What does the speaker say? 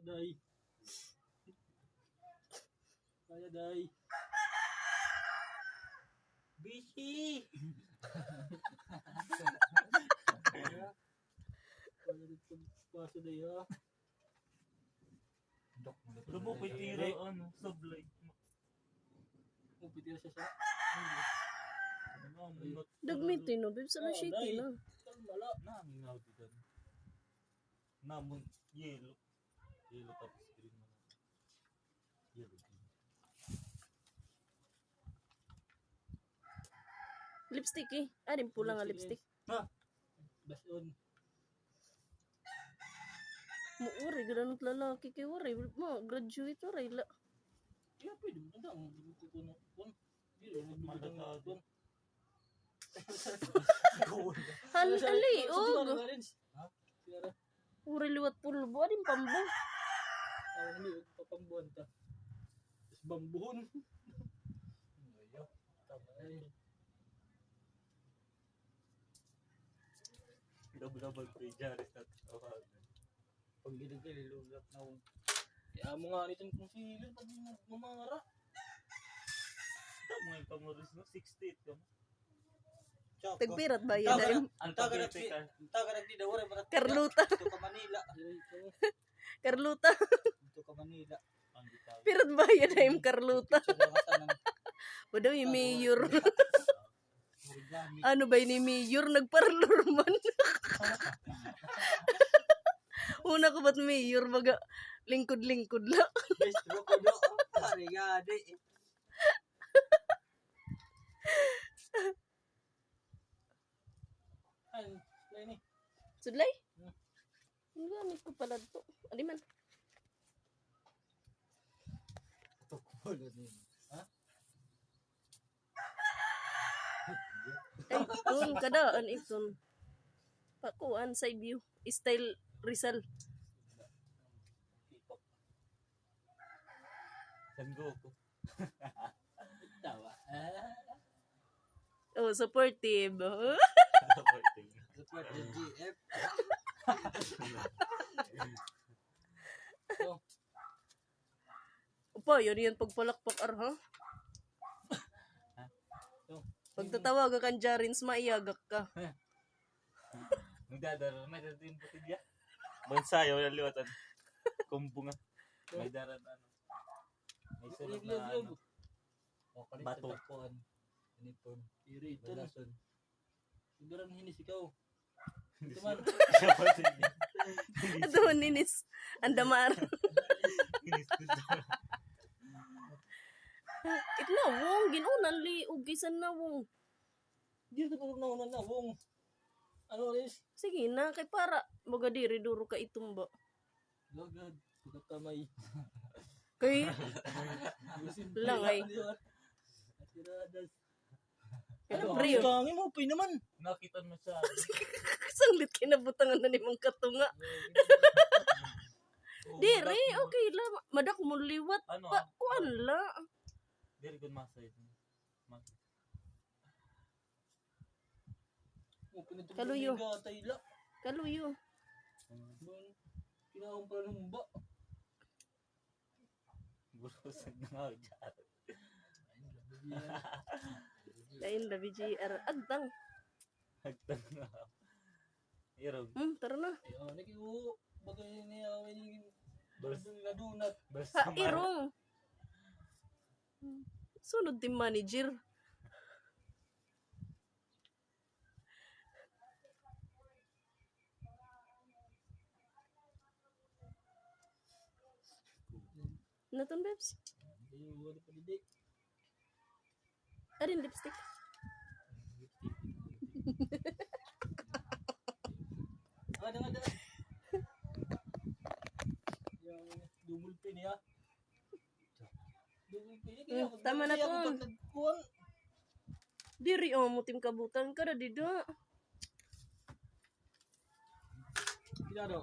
Day. Kaya day. Busy. Kaya dito paso day ha. Pero mo pitira ano, sablay. Mo pitira siya sa. Dagmiti no, babe sa shitty na. Wala. Nanging out dito. Namun yellow. Yellow tapos green mo. Yellow. Lipstick eh. Arin pula nga lipstick. Ha. Bason. Mo uri ganun lalaki kay uri mo graduate uri la. Iya pwede mo na ang kukuno kun. Dili nagbibigay ng kun. Hali og. Ha? Sigara. Uri liwat pulbo arin pambo. Ang hali papambuhan ta. Is bambuhon. Ayo. Tama ay. Double kay Jaris at tawag. Pag ginagay lulap na akong. Kaya mo nga nito kung silid pag mamara. Tama nga yung pamoris no 68 ka mo. Tagpirat ba yan ay? Ang taga nagdi daw rin marat. Karluta. Dito ka Manila. Karluta. Dito ka Manila. Ang gitawag. Pirat ba yan ay Karluta? Sa kasanan. Wadaw yung mayor. Origami. Ano ba ni mayor nagparlor man? Una ko ba't mayor baga lingkod-lingkod la. Best mo ko do. Origami. Ay, ni. Sudlay? Ang gamit ko pala to. Ano man? Ha? Ay, doon kadaan iton. Pakuan side view. Style Rizal. San Goku. Tawa. Oh, supportive. Support the GF. Oh, Opo, yun yan pagpalakpak ha? oh. Pagtatawag ka kan Jarins, maiyagak ka. Nagdadaro, may darating putilya. Bonsayo, yung liwatan. Kumbo nga. May darat ano. May sunod na ano. Bato. Uniform. Iri ito. Sigurang hinis ikaw. Ito man. Ito man ninis. Andamar. Itnawong, ginunan li, ugisan nawong. Dito ko na wong. Ano is? Sige na, kay para magadiri duro ka itumba. Lagad. Pagkakamay. Kay, lang ay. Atiradas. Ano, Ano, Brio? kangin mo, pay naman. Nakita mo siya. Sanglit kinabutangan na ni mong katunga. Diri, okay lang. Madak mo liwat. Ano? Pa, kuan la. Very good masay. Kaluyo. Gatay la. Kaluyo. Kinahong pa ng humba. Burusan na nga dyan. Lain la BGR. Agtang. Hagtan na. Irog. Tara na. Ayun, nakiwo. Bagay niya, may Bers. nadunat. Ha, irong. Sunod team manager. Naton, Bebs? Ayun, wala pa didik. Arin lipstick. Ada. Yang dumul pin ya. Dumul pin ya. Tama na to. Diri mo tim kabutan ka na dida. Tidak